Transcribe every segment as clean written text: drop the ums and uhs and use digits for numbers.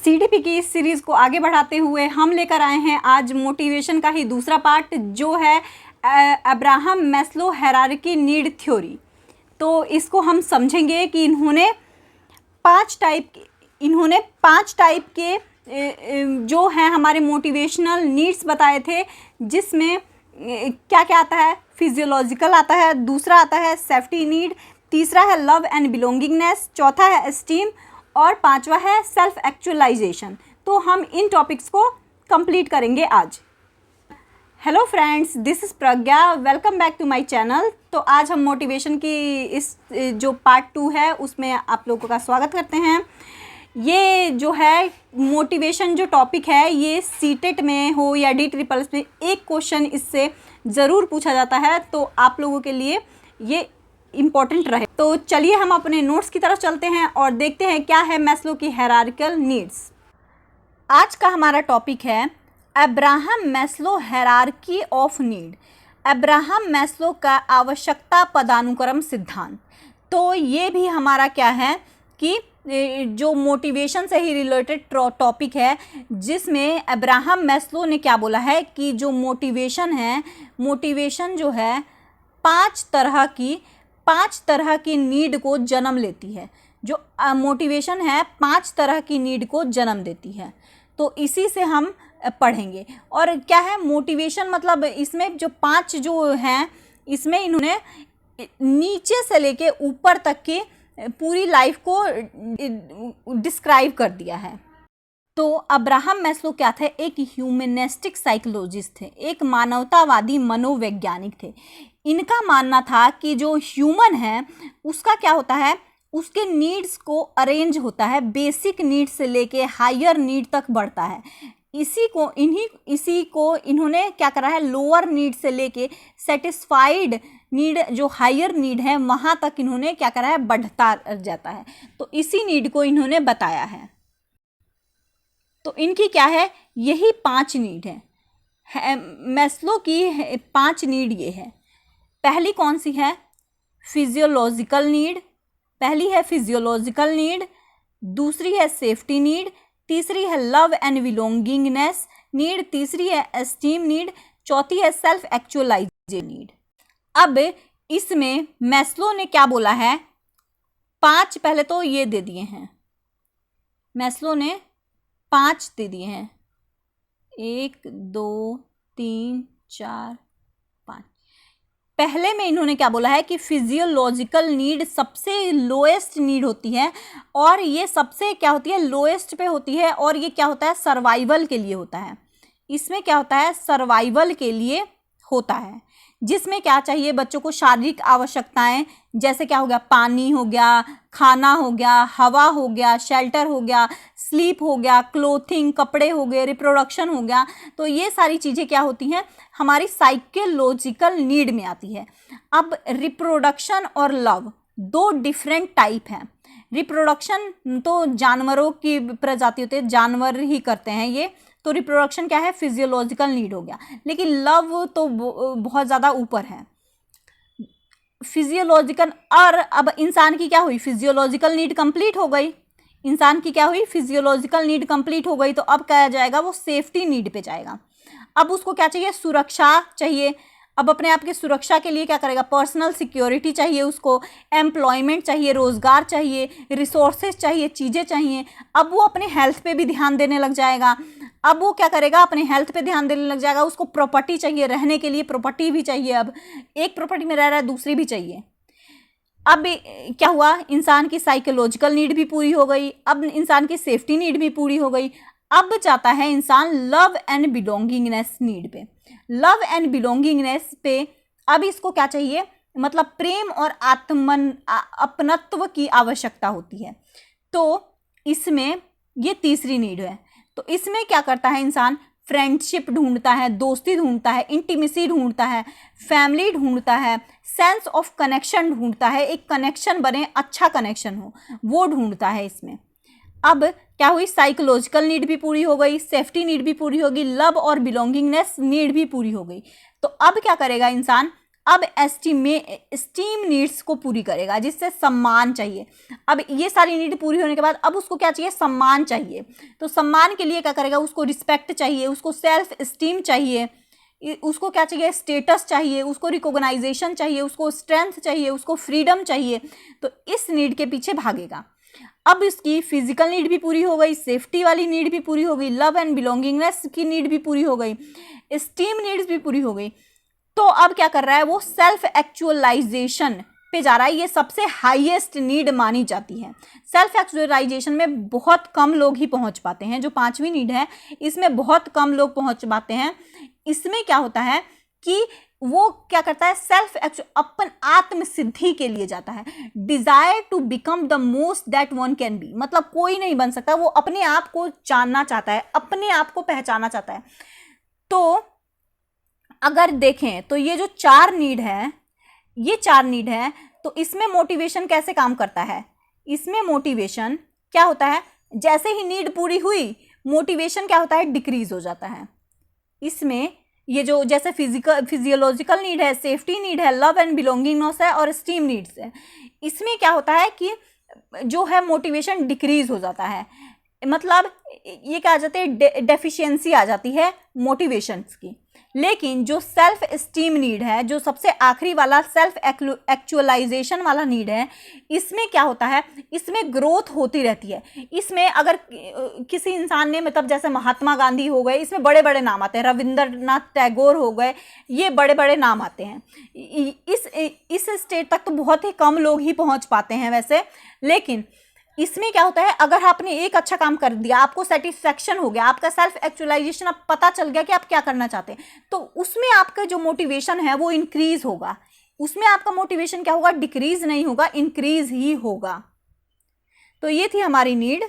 CDP की इस series को आगे बढ़ाते हुए हम लेकर आए हैं आज मोटिवेशन का ही दूसरा पार्ट, जो है Abraham Maslow hierarchy need theory. तो इसको हम समझेंगे कि इन्होंने पांच टाइप के जो हैं हमारे मोटिवेशनल नीड्स बताए थे, जिसमें क्या क्या आता है, फिजियोलॉजिकल आता है, दूसरा आता है सेफ्टी नीड, तीसरा है लव एंड बिलोंगिंगनेस, चौथा है एस्टीम और पांचवा है सेल्फ एक्चुअलाइजेशन। तो हम इन टॉपिक्स को कंप्लीट करेंगे आज। Hello friends, this is Pragya, welcome back to my channel. तो आज हम मोटिवेशन की इस जो पार्ट 2 है उसमें आप लोगों का स्वागत करते हैं। ये जो है मोटिवेशन जो टॉपिक है, ये सीटेट में हो या DSSS में एक क्वेश्चन इससे ज़रूर पूछा जाता है, तो आप लोगों के लिए ये इम्पॉर्टेंट रहे। तो चलिए हम अपने नोट्स की तरफ चलते हैं और देखते हैं क्या है मैस्लो की हायरार्किकल नीड्स। आज का हमारा टॉपिक है Abraham Maslow hierarchy of need, Abraham Maslow का आवश्यकता पदानुक्रम सिद्धांत। तो ये भी हमारा क्या है कि जो मोटिवेशन से ही रिलेटेड टॉपिक है, जिसमें अब्राहम मैस्लो ने क्या बोला है कि जो मोटिवेशन है, मोटिवेशन जो है पांच तरह की नीड को जन्म लेती है। जो मोटिवेशन है 5 तरह की नीड को जन्म देती है। तो इसी से हम पढ़ेंगे। और क्या है मोटिवेशन, मतलब इसमें जो 5 जो हैं, इसमें इन्होंने नीचे से लेके ऊपर तक की पूरी लाइफ को डिस्क्राइब कर दिया है। तो अब्राहम मैस्लो क्या थे? एक ह्यूमनिस्टिक साइकोलॉजिस्ट थे, एक मानवतावादी मनोवैज्ञानिक थे। इनका मानना था कि जो ह्यूमन है उसका क्या होता है, उसके नीड्स को अरेंज होता है, बेसिक नीड से लेके हायर नीड तक बढ़ता है। इसी को इन्होंने क्या करा है, लोअर नीड से लेके सेटिस्फाइड नीड जो हायर नीड है वहाँ तक इन्होंने क्या करा है, बढ़ता जाता है। तो इसी नीड को इन्होंने बताया है। तो इनकी क्या है, यही 5 नीड है। मैस्लो की 5 नीड ये है। पहली कौन सी है? Physiological need. पहली है फिजियोलॉजिकल नीड, दूसरी है सेफ्टी नीड, तीसरी है लव एंड बिलोंगिंगनेस नीड, तीसरी है एस्टीम नीड, चौथी है सेल्फ एक्चुअलाइजेशन नीड। अब इसमें मैस्लो ने क्या बोला है, 5 पहले तो ये दे दिए हैं, मैस्लो ने 5 दे दिए हैं, 1 2 3 4 5। पहले में इन्होंने क्या बोला है कि फिजियोलॉजिकल नीड सबसे लोएस्ट नीड होती है, और ये सबसे क्या होती है, लोएस्ट पे होती है, और ये क्या होता है, सर्वाइवल के लिए होता है। इसमें क्या होता है, सर्वाइवल के लिए होता है, जिसमें क्या चाहिए बच्चों को, शारीरिक आवश्यकताएं, जैसे क्या हो गया, पानी हो गया, खाना हो गया, हवा हो गया, शेल्टर हो गया, स्लीप हो गया, क्लोथिंग कपड़े हो गए, रिप्रोडक्शन हो गया। तो ये सारी चीज़ें क्या होती हैं, हमारी साइकोलॉजिकल नीड में आती है। अब रिप्रोडक्शन और लव 2 डिफरेंट टाइप हैं। रिप्रोडक्शन तो जानवरों की प्रजाति होती है, जानवर ही करते हैं ये, तो रिप्रोडक्शन क्या है, फिजियोलॉजिकल नीड हो गया। लेकिन लव तो बहुत ज़्यादा ऊपर है फिजियोलॉजिकल। और अब इंसान की क्या हुई, फिजियोलॉजिकल नीड कंप्लीट हो गई, इंसान की क्या हुई, फिजियोलॉजिकल नीड कंप्लीट हो गई। तो अब क्या जाएगा, वो सेफ्टी नीड पे जाएगा। अब उसको क्या चाहिए, सुरक्षा चाहिए। अब अपने आप की सुरक्षा के लिए क्या करेगा, पर्सनल सिक्योरिटी चाहिए उसको, एम्प्लॉयमेंट चाहिए, रोज़गार चाहिए, रिसोर्सेज चाहिए, चीज़ें चाहिए। अब वो अपने हेल्थ पे भी ध्यान देने लग जाएगा। अब वो क्या करेगा, अपने हेल्थ पे ध्यान देने लग जाएगा। उसको प्रॉपर्टी चाहिए, रहने के लिए प्रॉपर्टी भी चाहिए। अब एक प्रॉपर्टी में रह रहा है, दूसरी भी चाहिए। अब क्या हुआ, इंसान की साइकोलॉजिकल नीड भी पूरी हो गई, अब इंसान की सेफ्टी नीड भी पूरी हो गई। अब जाता है इंसान लव एंड बिलोंगिंगनेस नीड पे। लव एंड बिलोंगिंगनेस पे अब इसको क्या चाहिए, मतलब प्रेम और अपनत्व की आवश्यकता होती है। तो इसमें ये तीसरी नीड है। तो इसमें क्या करता है इंसान, फ्रेंडशिप ढूंढता है, दोस्ती ढूंढता है, इंटीमेसी ढूंढता है, फैमिली ढूंढता है, सेंस ऑफ कनेक्शन ढूंढता है, एक कनेक्शन बने, अच्छा कनेक्शन हो, वो ढूंढता है इसमें। अब क्या हुई, साइकोलॉजिकल नीड भी पूरी हो गई, सेफ्टी नीड भी पूरी होगी, लव और बिलोंगिंगनेस नीड भी पूरी हो गई। तो अब क्या करेगा इंसान, अब स्टीम नीड्स को पूरी करेगा, जिससे सम्मान चाहिए। अब ये सारी नीड पूरी होने के बाद अब उसको क्या चाहिए, सम्मान चाहिए। तो सम्मान के लिए क्या करेगा, उसको रिस्पेक्ट चाहिए, उसको सेल्फ स्टीम चाहिए, उसको क्या चाहिए, स्टेटस चाहिए, उसको रिकॉग्नाइजेशन चाहिए, उसको स्ट्रेंथ चाहिए, उसको फ्रीडम चाहिए। तो इस नीड के पीछे भागेगा। अब इसकी फिजिकल नीड भी पूरी हो गई, सेफ्टी वाली नीड भी पूरी हो गई, लव एंड बिलोंगिंगनेस की नीड भी पूरी हो गई, स्टीम नीड्स भी पूरी हो गई। तो अब क्या कर रहा है, वो सेल्फ एक्चुअलाइजेशन पे जा रहा है। ये सबसे हाईएस्ट नीड मानी जाती है। सेल्फ एक्चुअलाइजेशन में बहुत कम लोग ही पहुंच पाते हैं। जो 5वीं नीड है, इसमें बहुत कम लोग पहुंच पाते हैं। इसमें क्या होता है कि वो क्या करता है, सेल्फ अपन आत्म सिद्धि के लिए जाता है। Desire to become the most that one can be, मतलब कोई नहीं बन सकता, वो अपने आप को जानना चाहता है, अपने आप को पहचानना चाहता है। तो अगर देखें तो ये जो 4 नीड है, ये 4 नीड है, तो इसमें मोटिवेशन कैसे काम करता है, इसमें मोटिवेशन क्या होता है, जैसे ही नीड पूरी हुई मोटिवेशन क्या होता है, डिक्रीज हो जाता है। इसमें ये जो जैसे फिजियोलॉजिकल नीड है, सेफ्टी नीड है, लव एंड बिलोंगिंगनेस है और स्टीम नीड्स है, इसमें क्या होता है कि जो है मोटिवेशन डिक्रीज हो जाता है। मतलब ये क्या आ जाती है, डेफिशिएंसी आ जाती है मोटिवेशंस की। लेकिन जो सेल्फ स्टीम नीड है, जो सबसे आखिरी वाला सेल्फ एक्चुअलाइजेशन वाला नीड है, इसमें क्या होता है, इसमें ग्रोथ होती रहती है। इसमें अगर किसी इंसान ने, मतलब जैसे महात्मा गांधी हो गए, इसमें बड़े बड़े नाम आते हैं, रविंद्रनाथ टैगोर हो गए, ये बड़े बड़े नाम आते हैं। इस स्टेज तक तो बहुत ही कम लोग ही पहुंच पाते हैं वैसे। लेकिन इसमें क्या होता है, अगर आपने एक अच्छा काम कर दिया, आपको सेटिस्फैक्शन हो गया, आपका सेल्फ एक्चुअलाइजेशन, अब पता चल गया कि आप क्या करना चाहते हैं, तो उसमें आपका जो मोटिवेशन है वो इंक्रीज होगा। उसमें आपका मोटिवेशन क्या होगा, डिक्रीज नहीं होगा, इंक्रीज ही होगा। तो ये थी हमारी नीड।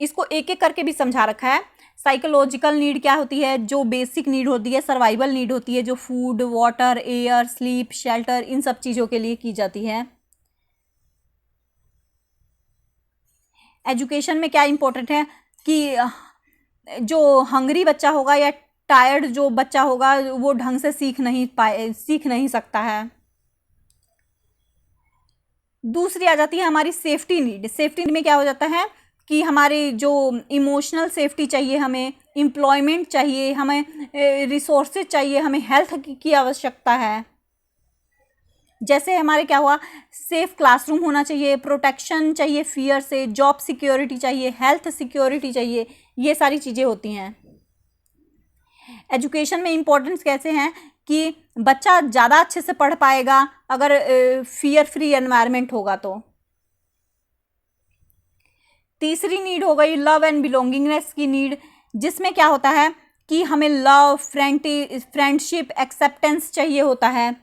इसको एक एक करके भी समझा रखा है। साइकोलॉजिकल नीड क्या होती है, जो बेसिक नीड होती है, सर्वाइवल नीड होती है, जो food, water, air, sleep, shelter, इन सब चीज़ों के लिए की जाती है। एजुकेशन में क्या इंपॉर्टेंट है कि जो हंगरी बच्चा होगा या टायर्ड जो बच्चा होगा, वो ढंग से सीख नहीं सकता है। दूसरी आ जाती है हमारी सेफ्टी नीड। सेफ्टी नीड में क्या हो जाता है कि हमारी जो इमोशनल सेफ्टी चाहिए, हमें एम्प्लॉयमेंट चाहिए, हमें रिसोर्सेज चाहिए, हमें हेल्थ की आवश्यकता है। जैसे हमारे क्या हुआ, सेफ क्लासरूम होना चाहिए, प्रोटेक्शन चाहिए फियर से, जॉब सिक्योरिटी चाहिए, हेल्थ सिक्योरिटी चाहिए, ये सारी चीज़ें होती हैं। एजुकेशन में इम्पोर्टेंस कैसे हैं कि बच्चा ज़्यादा अच्छे से पढ़ पाएगा अगर फियर फ्री एनवायरनमेंट होगा। तो तीसरी नीड हो गई लव एंड बिलोंगिंगनेस की नीड, जिसमें क्या होता है कि हमें लव, फ्रेंडशिप, एक्सेप्टेंस चाहिए होता है,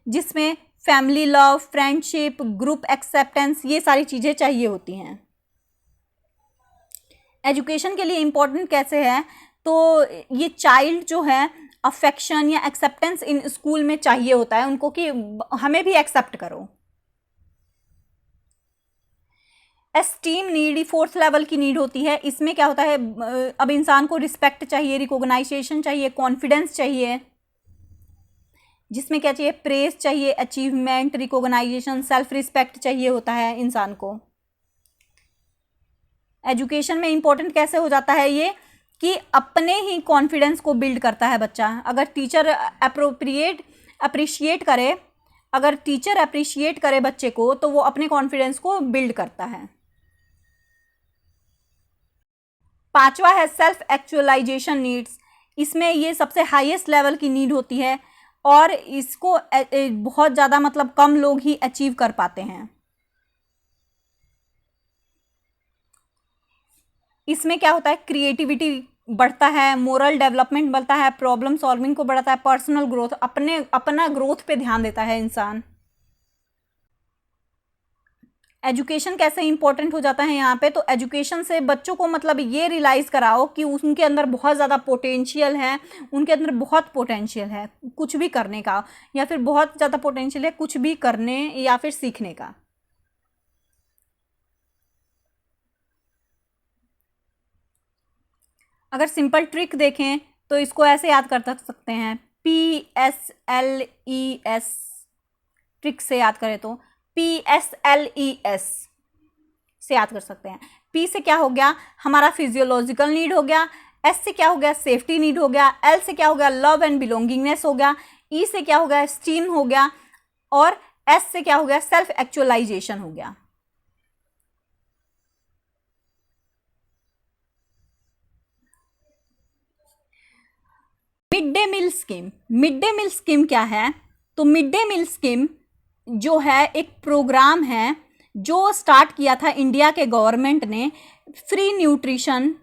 जिसमें family love, friendship, group acceptance, ये सारी चीज़ें चाहिए होती हैं। एजुकेशन के लिए इम्पोर्टेंट कैसे है, तो ये चाइल्ड जो है अफेक्शन या एक्सेप्टेंस इन स्कूल में चाहिए होता है उनको, कि हमें भी एक्सेप्ट करो। एस्टीम नीड 4th लेवल की नीड होती है। इसमें क्या होता है, अब इंसान को रिस्पेक्ट चाहिए, रिकॉग्नाइजेशन चाहिए, कॉन्फिडेंस चाहिए, जिसमें क्या चाहिए, प्रेज चाहिए, अचीवमेंट, रिकॉग्नाइजेशन, सेल्फ रिस्पेक्ट चाहिए होता है इंसान को। एजुकेशन में इंपॉर्टेंट कैसे हो जाता है ये कि अपने ही कॉन्फिडेंस को बिल्ड करता है बच्चा। अगर टीचर अप्रिशिएट करे बच्चे को, तो वो अपने कॉन्फिडेंस को बिल्ड करता है। 5वां है सेल्फ एक्चुअलाइजेशन नीड्स। इसमें ये सबसे हाईएस्ट लेवल की नीड होती है और इसको बहुत ज़्यादा, मतलब कम लोग ही अचीव कर पाते हैं। इसमें क्या होता है, क्रिएटिविटी बढ़ता है, मोरल डेवलपमेंट बढ़ता है, प्रॉब्लम सॉल्विंग को बढ़ाता है, पर्सनल ग्रोथ, अपना ग्रोथ पे ध्यान देता है इंसान। एजुकेशन कैसे इंपॉर्टेंट हो जाता है यहाँ पे, तो एजुकेशन से बच्चों को मतलब ये रियलाइज़ कराओ कि उनके अंदर बहुत ज़्यादा पोटेंशियल है, उनके अंदर बहुत पोटेंशियल है कुछ भी करने का, या फिर बहुत ज़्यादा पोटेंशियल है कुछ भी करने या फिर सीखने का। अगर सिंपल ट्रिक देखें तो इसको ऐसे याद कर सकते हैं, PSLES, ट्रिक से याद करें तो PSLES से याद कर सकते हैं। P से क्या हो गया, हमारा फिजियोलॉजिकल नीड हो गया। S से क्या हो गया, सेफ्टी नीड हो गया। L से क्या हो गया, लव एंड बिलोंगिंगनेस हो गया। E से क्या हो गया, स्टीम हो गया। और S से क्या हो गया, सेल्फ एक्चुअलाइजेशन हो गया। Mid day meal scheme, mid day meal scheme क्या है, तो मिड डे मील स्कीम जो है एक प्रोग्राम है जो स्टार्ट किया था इंडिया के गवर्नमेंट ने फ्री न्यूट्रिशन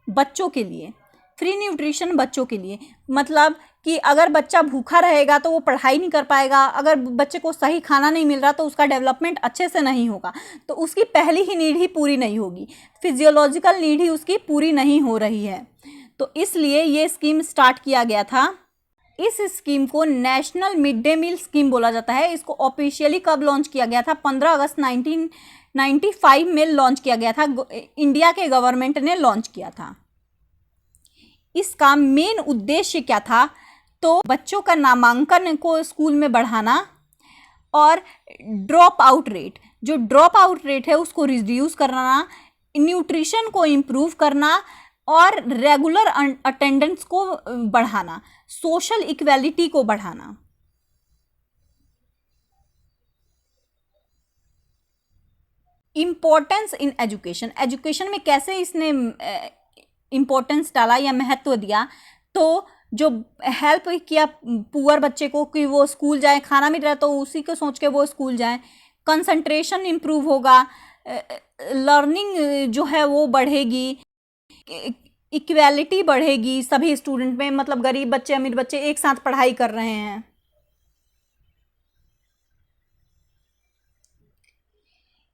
बच्चों के लिए। फ्री न्यूट्रिशन बच्चों के लिए मतलब कि अगर बच्चा भूखा रहेगा तो वो पढ़ाई नहीं कर पाएगा, अगर बच्चे को सही खाना नहीं मिल रहा तो उसका डेवलपमेंट अच्छे से नहीं होगा, तो उसकी पहली ही नीड ही पूरी नहीं होगी, फिजियोलॉजिकल नीड ही उसकी पूरी नहीं हो रही है। तो इसलिए ये स्कीम स्टार्ट किया गया था। इस स्कीम को national mid day meal scheme बोला जाता है। इसको ऑफिशियली कब लॉन्च किया गया था, 15 अगस्त 1995 में लॉन्च किया गया था, इंडिया के गवर्नमेंट ने लॉन्च किया था। इसका मेन उद्देश्य क्या था, तो बच्चों का नामांकन को स्कूल में बढ़ाना और ड्रॉप आउट रेट, जो ड्रॉप आउट रेट है उसको रिड्यूस करना, न्यूट्रिशन को इम्प्रूव करना और रेगुलर अटेंडेंस को बढ़ाना, सोशल इक्वेलिटी को बढ़ाना। इम्पोर्टेंस इन एजुकेशन, एजुकेशन में कैसे इसने इम्पोर्टेंस डाला या महत्व दिया, तो जो हेल्प किया पुअर बच्चे को कि वो स्कूल जाए, खाना मिल रहा है तो उसी को सोच के वो स्कूल जाए, कंसंट्रेशन इम्प्रूव होगा, लर्निंग जो है वो बढ़ेगी, इक्वेलिटी बढ़ेगी सभी स्टूडेंट में, मतलब गरीब बच्चे अमीर बच्चे एक साथ पढ़ाई कर रहे हैं।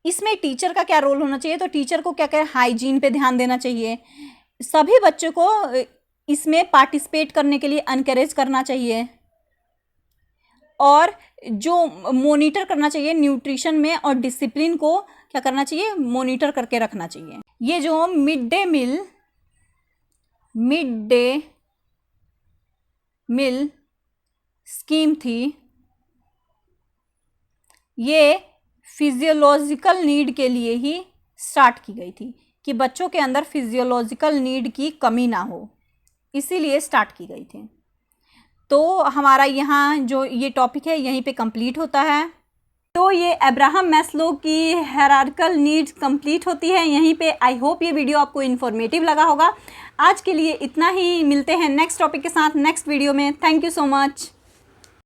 इसमें टीचर का क्या रोल होना चाहिए, तो टीचर को क्या क्या हाइजीन पे ध्यान देना चाहिए, सभी बच्चों को इसमें पार्टिसिपेट करने के लिए एनकरेज करना चाहिए और जो मॉनिटर करना चाहिए न्यूट्रिशन में और डिसिप्लिन को क्या करना चाहिए, मॉनिटर करके रखना चाहिए। ये जो मिड डे मील स्कीम थी, ये फिजियोलॉजिकल नीड के लिए ही स्टार्ट की गई थी कि बच्चों के अंदर फिजियोलॉजिकल नीड की कमी ना हो, इसीलिए स्टार्ट की गई थी। तो हमारा यहाँ जो ये टॉपिक है यहीं पे कंप्लीट होता है। तो ये अब्राहम मैस्लो की हायरार्किकल नीड्स कंप्लीट होती है यहीं पे। आई होप ये वीडियो आपको इन्फॉर्मेटिव लगा होगा। आज के लिए इतना ही, मिलते हैं नेक्स्ट टॉपिक के साथ नेक्स्ट वीडियो में। Thank you so much.